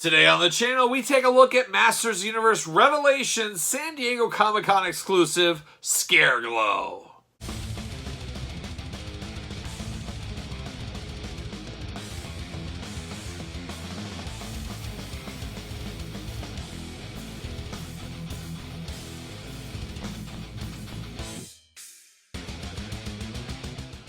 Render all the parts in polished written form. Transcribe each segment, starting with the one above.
Today on the channel, we take a look at Masters Universe Revelations San Diego Comic-Con exclusive, Scareglow.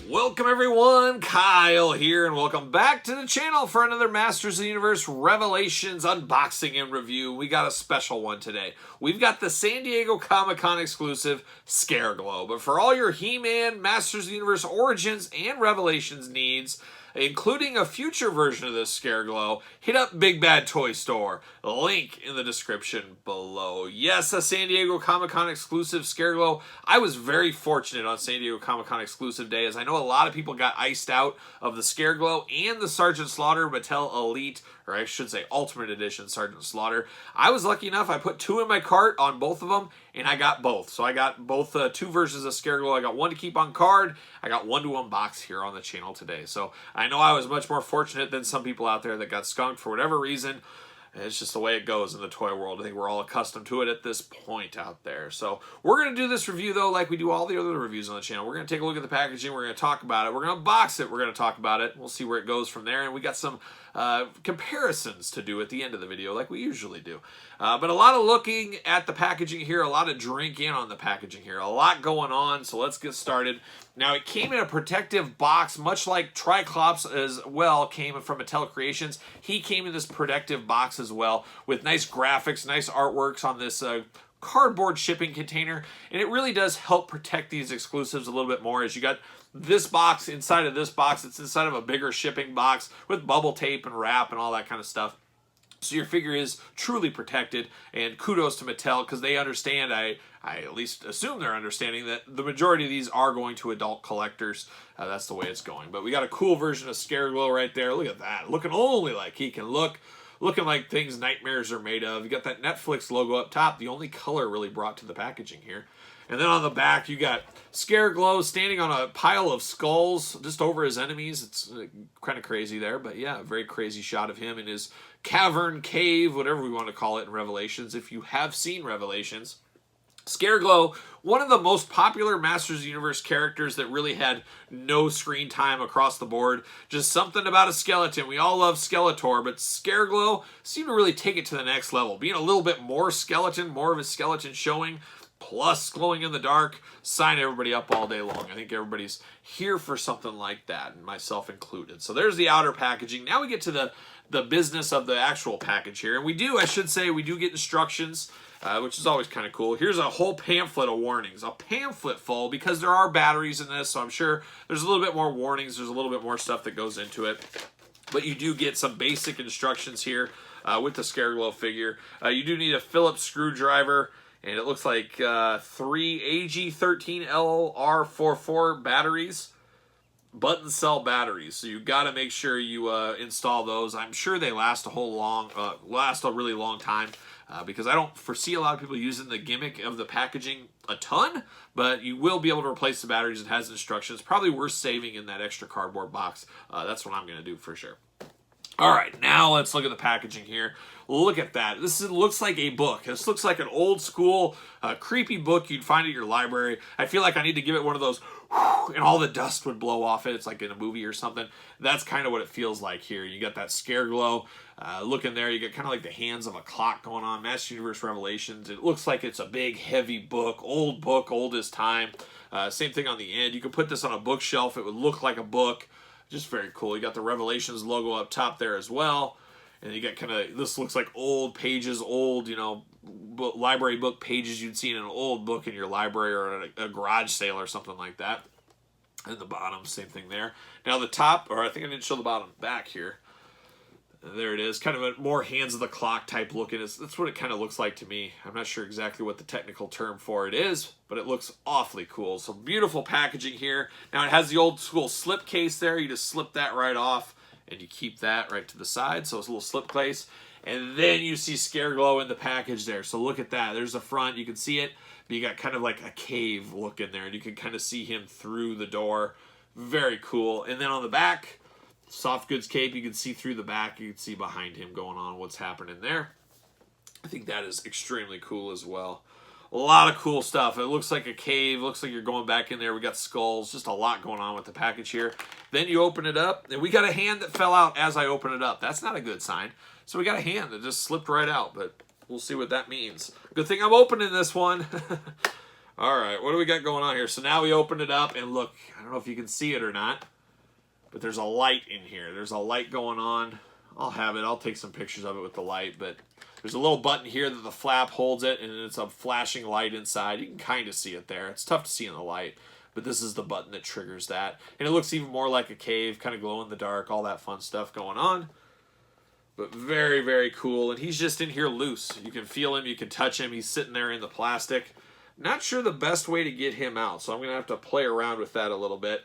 Welcome everyone, Kyle here, and welcome back to the channel for another Masters of the Universe Revelations unboxing and review. We got a special one today. We've got the San Diego Comic-Con exclusive Scareglow, but for all your He-Man, Masters of the Universe Origins, and Revelations needs, including a future version of this Scareglow, hit up Big Bad Toy Store. Link in the description below. Yes, a San Diego Comic-Con exclusive Scareglow. I was very fortunate on San Diego Comic-Con exclusive day, as I know a lot of people got iced out of the Scareglow and the Sergeant Slaughter Mattel Elite, or I should say Ultimate Edition Sergeant Slaughter. I was lucky enough, I put two in my cart on both of them, and I got both. So I got both two versions of Scareglow. I got one to keep on card. I got one to unbox here on the channel today. So I know I was much more fortunate than some people out there that got skunked for whatever reason. It's just the way it goes in the toy world. I think we're all accustomed to it at this point out there. So we're going to do this review, though, like we do all the other reviews on the channel. We're going to take a look at the packaging. We're going to talk about it. We're going to unbox it. We're going to talk about it. We'll see where it goes from there. And we got some comparisons to do at the end of the video, like we usually do. But a lot of looking at the packaging here, a lot of drinking on the packaging here, a lot going on. So let's get started. Now, it came in a protective box, much like Triclops as well came from Mattel Creations. He came in this protective box as well with nice graphics, nice artworks on this cardboard shipping container. And it really does help protect these exclusives a little bit more, as you got this box inside of this box. It's inside of a bigger shipping box with bubble tape and wrap and all that kind of stuff. So your figure is truly protected, and kudos to Mattel, because they understand, I at least assume they're understanding, that the majority of these are going to adult collectors. That's the way it's going. But we got a cool version of Scareglow right there. Look at that. Looking only like he can look. Looking like things nightmares are made of. You got that Netflix logo up top, the only color really brought to the packaging here. And then on the back, you got Scareglow standing on a pile of skulls just over his enemies. It's kind of crazy there, but yeah, a very crazy shot of him in his cavern, cave, whatever we want to call it in Revelations, if you have seen Revelations. Scareglow, one of the most popular Masters of the Universe characters that really had no screen time across the board. Just something about a skeleton. We all love Skeletor, but Scareglow seemed to really take it to the next level. Being a little bit more skeleton, more of his skeleton showing, plus glowing in the dark, sign everybody up all day long. I think everybody's here for something like that, and myself included. So there's the outer packaging. Now we get to the business of the actual package here. And we do, I should say, we do get instructions, which is always kind of cool. Here's a whole pamphlet of warnings. A pamphlet full, because there are batteries in this, so I'm sure there's a little bit more warnings. There's a little bit more stuff that goes into it. But you do get some basic instructions here with the Scareglow figure. You do need a Phillips screwdriver, and it looks like 3 AG13LR44 batteries, button cell batteries. So you got to make sure you install those. I'm sure they last a really long time, because I don't foresee a lot of people using the gimmick of the packaging a ton, but you will be able to replace the batteries. It has instructions. Probably worth saving in that extra cardboard box. That's what I'm going to do for sure. All right, now let's look at the packaging here. Look at that. Looks like a book. This looks like an old school, creepy book you'd find at your library. I feel like I need to give it one of those, and all the dust would blow off it. It's like in a movie or something. That's kind of what it feels like here. You got that Scareglow. Look in there. You get kind of like the hands of a clock going on. Master Universe Revelations. It looks like it's a big, heavy book, old as time. Same thing on the end. You could put this on a bookshelf. It would look like a book. Just very cool. You got the Revelations logo up top there as well. And you got kind of, this looks like old pages, old, library book pages you'd see in an old book in your library or a garage sale or something like that. And the bottom, same thing there. Now the top, or I think I didn't show the bottom back here. There it is. Kind of a more hands of the clock type looking. That's what it kind of looks like to me. I'm not sure exactly what the technical term for it is, but it looks awfully cool. So beautiful packaging here. Now it has the old school slip case there. You just slip that right off, and you keep that right to the side. So it's a little slip case. And then you see Scareglow in the package there. So look at that. There's the front. You can see it. But you got kind of like a cave look in there. And you can kind of see him through the door. Very cool. And then on the back, Soft goods cape, you can see through the back. You can see behind him going on what's happening there. I think that is extremely cool as well. A lot of cool stuff. It looks like a cave. Looks like you're going back in there. We got skulls. Just a lot going on with the package here. Then you open it up, and we got a hand that fell out as I open it up. That's not a good sign. So we got a hand that just slipped right out, but we'll see what that means. Good thing I'm opening this one. All right, what do we got going on here? So now we open it up, and look, I don't know if you can see it or not, but there's a light in here. There's a light going on. I'll have it. I'll take some pictures of it with the light, but there's a little button here that the flap holds it, and it's a flashing light inside. You can kind of see it there. It's tough to see in the light, but this is the button that triggers that. And it looks even more like a cave, kind of glow in the dark, all that fun stuff going on. But very, very cool. And he's just in here loose. You can feel him. You can touch him. He's sitting there in the plastic. Not sure the best way to get him out, so I'm going to have to play around with that a little bit.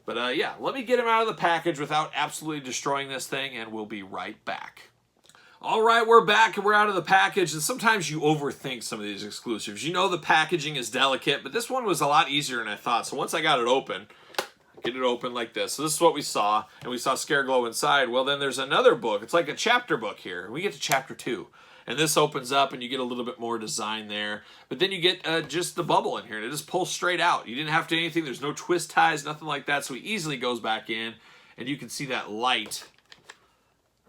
But yeah, let me get him out of the package without absolutely destroying this thing, and we'll be right back. All right, we're back and we're out of the package, and sometimes you overthink some of these exclusives. You know the packaging is delicate, but this one was a lot easier than I thought. So once I got it open, get it open like this. So this is what we saw, and we saw Scareglow inside. Well, then there's another book. It's like a chapter book here. We get to chapter 2, and this opens up, and you get a little bit more design there. But then you get just the bubble in here, and it just pulls straight out. You didn't have to do anything. There's no twist ties, nothing like that, so he easily goes back in, and you can see that light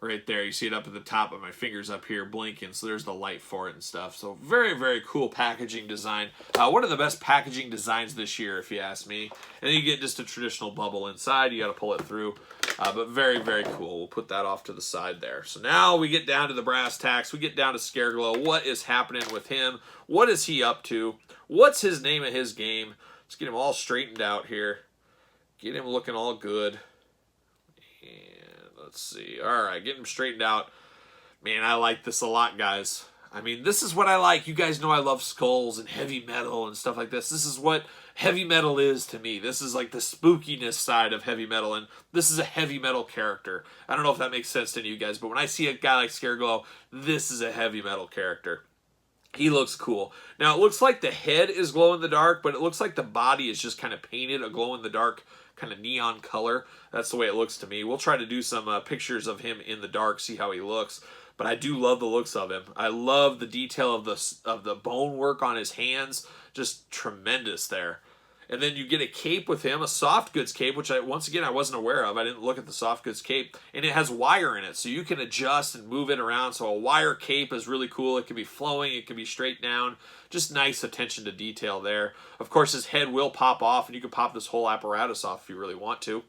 right there. You see it up at the top of my fingers up here blinking, so there's the light for it and stuff. So very, very cool packaging design. One of the best packaging designs this year, if you ask me. And then you get just a traditional bubble inside. You got to pull it through, but very, very cool. We'll put that off to the side there. So now we get down to the brass tacks. We get down to Scareglow. What is happening with him? What is he up to? What's his name of his game? Let's get him all straightened out here. Get him looking all good. Let's see. All right, getting them straightened out. Man, I like this a lot, guys. I mean, this is what I like. You guys know I love skulls and heavy metal and stuff like this. This is what heavy metal is to me. This is like the spookiness side of heavy metal, and this is a heavy metal character. I don't know if that makes sense to any of you guys, but when I see a guy like Scareglow, this is a heavy metal character. He looks cool. Now, it looks like the head is glow-in-the-dark, but it looks like the body is just kind of painted a glow-in-the-dark kind of neon color. That's the way it looks to me. We'll try to do some pictures of him in the dark, see how he looks. But I do love the looks of him. I love the detail of the bone work on his hands. Just tremendous there. And then you get a cape with him, a soft goods cape, which once again I wasn't aware of. I didn't look at the soft goods cape. And it has wire in it, so you can adjust and move it around. So a wire cape is really cool. It can be flowing, it can be straight down. Just nice attention to detail there. Of course, his head will pop off, and you can pop this whole apparatus off if you really want to.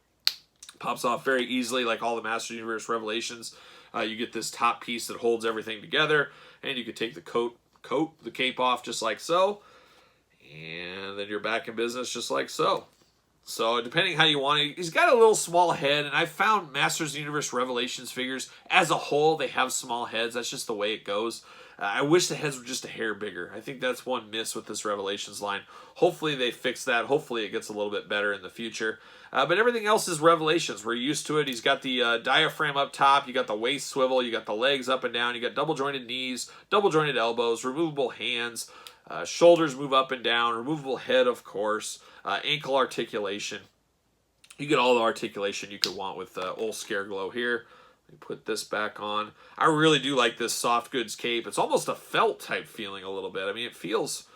Pops off very easily, like all the Masters of the Universe Revelations. You get this top piece that holds everything together, and you can take the the cape off just like so. And then you're back in business just like so. So depending how you want it, he's got a little small head, and I found Masters of the Universe Revelations figures, as a whole, they have small heads. That's just the way it goes. I wish the heads were just a hair bigger. I think that's one miss with this Revelations line. Hopefully they fix that. Hopefully it gets a little bit better in the future. But everything else is Revelations. We're used to it. He's got the diaphragm up top. You got the waist swivel. You got the legs up and down. You got double-jointed knees, double-jointed elbows, removable hands. Shoulders move up and down, removable head, of course, ankle articulation. You get all the articulation you could want with old Scareglow here. Let me put this back on. I really do like this soft goods cape. It's almost a felt type feeling a little bit. I mean, it feels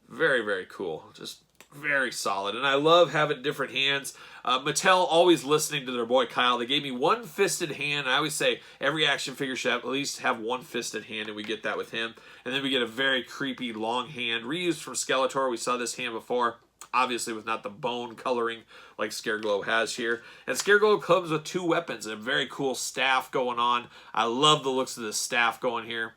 very, very cool. Just very solid. And I love having different hands. Mattel always listening to their boy Kyle. They gave me one-fisted hand. I always say every action figure should at least have one-fisted hand, and we get that with him. And then we get a very creepy long hand, reused from Skeletor. We saw this hand before, obviously with not the bone coloring like Scareglow has here. And Scareglow comes with two weapons and a very cool staff going on. I love the looks of this staff going here.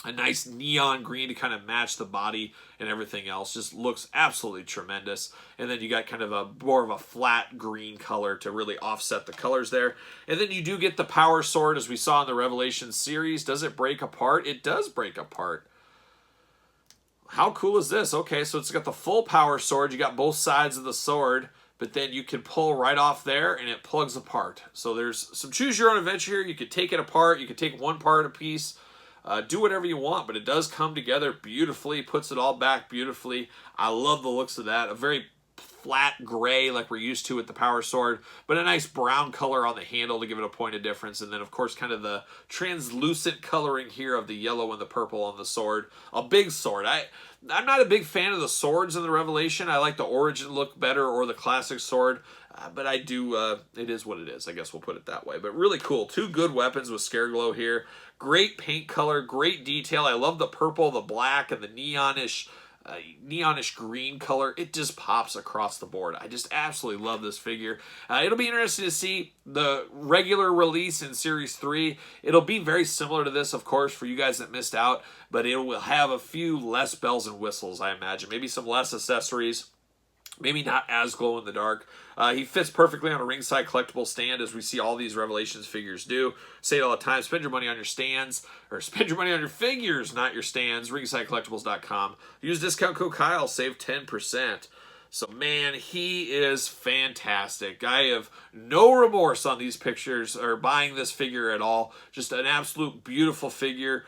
A nice neon green to kind of match the body and everything else. Just looks absolutely tremendous. And then you got kind of a more of a flat green color to really offset the colors there. And then you do get the power sword, as we saw in the Revelation series. Does it break apart? It does break apart. How cool is this? Okay, so it's got the full power sword. You got both sides of the sword, but then you can pull right off there and it plugs apart. So there's some choose your own adventure here. You could take it apart. You could take one part a piece. Do whatever you want, but it does come together beautifully, puts it all back beautifully. I love the looks of that. A very flat gray like we're used to with the Power Sword, but a nice brown color on the handle to give it a point of difference. And then, of course, kind of the translucent coloring here of the yellow and the purple on the sword. A big sword. I'm not a big fan of the swords in the Revelation. I like the Origin look better or the classic sword. But I do, it is what it is. I guess we'll put it that way. But really cool. Two good weapons with Scareglow here. Great paint color, great detail. I love the purple, the black, and the neonish green color. It just pops across the board. I just absolutely love this figure. It'll be interesting to see the regular release in Series 3. It'll be very similar to this, of course, for you guys that missed out. But it will have a few less bells and whistles, I imagine. Maybe some less accessories. Maybe not as glow in the dark. He fits perfectly on a ringside collectible stand, as we see all these Revelations figures do. Say it all the time, spend your money on your stands, or spend your money on your figures, not your stands. RingsideCollectibles.com. Use discount code Kyle, save 10%. So, man, he is fantastic. I have no remorse on these pictures, or buying this figure at all. Just an absolute beautiful figure.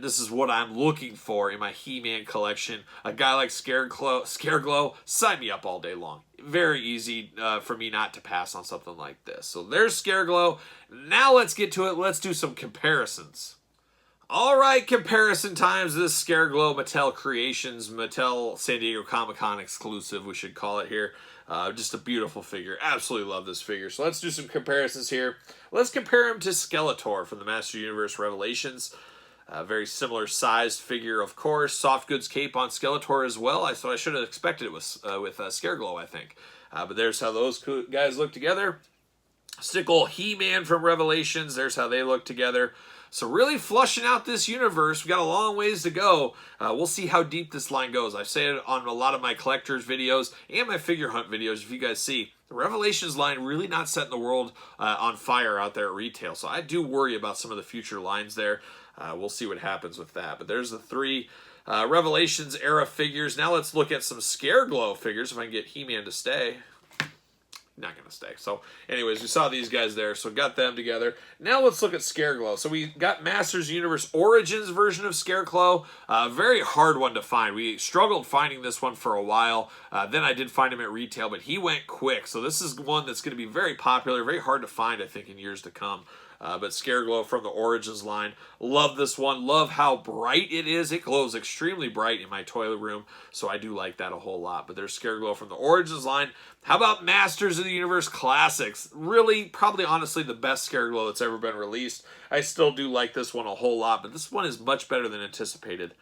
This is what I'm looking for in my He-Man collection. A guy like Scareglow, sign me up all day long. Very easy for me not to pass on something like this. So there's Scareglow. Now let's get to it. Let's do some comparisons. All right, comparison times. This Scareglow Mattel Creations, Mattel San Diego Comic-Con exclusive, we should call it here. Just a beautiful figure. Absolutely love this figure. So let's do some comparisons here. Let's compare him to Skeletor from the Master Universe Revelations. Very similar sized figure, of course. Soft goods cape on Skeletor as well. So I should have expected it with Scareglow, I think. But there's how those guys look together. Stick old He-Man from Revelations. There's how they look together. So really flushing out this universe. We got a long ways to go. We'll see how deep this line goes. I've said it on a lot of my collectors videos and my figure hunt videos. If you guys see, the Revelations line really not setting the world on fire out there at retail. So I do worry about some of the future lines there. We'll see what happens with that. But there's the three Revelations era figures. Now let's look at some Scareglow figures, if I can get He-Man to stay. Not going to stay. So anyways, we saw these guys there, so got them together. Now let's look at Scareglow. So we got Masters Universe Origins version of Scareglow. Very hard one to find. We struggled finding this one for a while. Then I did find him at retail, but he went quick. So this is one that's going to be very popular, very hard to find, I think, in years to come. But Scareglow from the Origins line. Love this one. Love how bright it is. It glows extremely bright in my toilet room, so I do like that a whole lot. But there's Scareglow from the Origins line. How about Masters of the Universe Classics? Really, probably, honestly, the best Scareglow that's ever been released. I still do like this one a whole lot, but this one is much better than anticipated.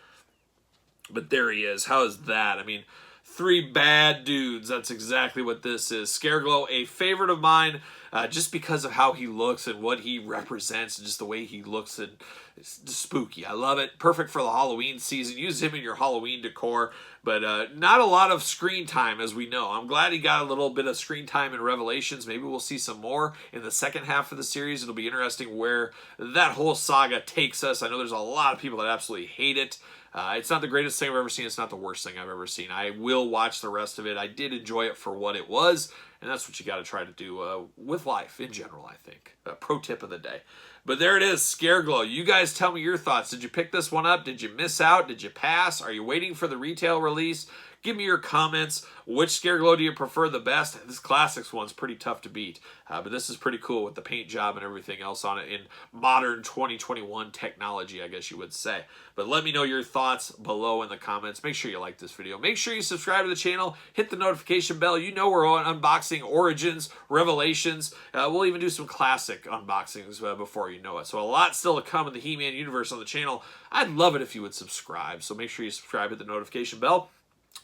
But there he is. How is that? I mean, three bad dudes. That's exactly what this is. Scareglow, a favorite of mine, just because of how he looks and what he represents, and just the way he looks, and it's just spooky. I love it. Perfect for the Halloween season. Use him in your Halloween decor, but not a lot of screen time, as we know. I'm glad he got a little bit of screen time in Revelations. Maybe we'll see some more in the second half of the series. It'll be interesting where that whole saga takes us. I know there's a lot of people that absolutely hate it. It's not the greatest thing I've ever seen. It's not the worst thing I've ever seen. I will watch the rest of it. I did enjoy it for what it was, and that's what you got to try to do with life in general, I think. Pro tip of the day. But there it is, Scareglow. You guys tell me your thoughts. Did you pick this one up? Did you miss out? Did you pass? Are you waiting for the retail release? Give me your comments. Which Scareglow do you prefer the best? This Classics one's pretty tough to beat. But this is pretty cool with the paint job and everything else on it in modern 2021 technology, I guess you would say. But let me know your thoughts below in the comments. Make sure you like this video. Make sure you subscribe to the channel. Hit the notification bell. You know we're unboxing Origins, Revelations. We'll even do some classic unboxings before you know it. So a lot still to come in the He-Man universe on the channel. I'd love it if you would subscribe. So make sure you subscribe, hit the notification bell.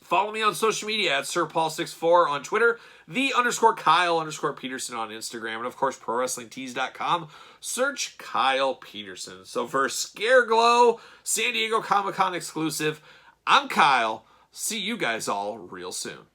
Follow me on social media at SirPaul64 on Twitter, _Kyle_Peterson on Instagram, and of course, ProWrestlingTees.com. Search Kyle Peterson. So for Scareglow, San Diego Comic-Con exclusive, I'm Kyle. See you guys all real soon.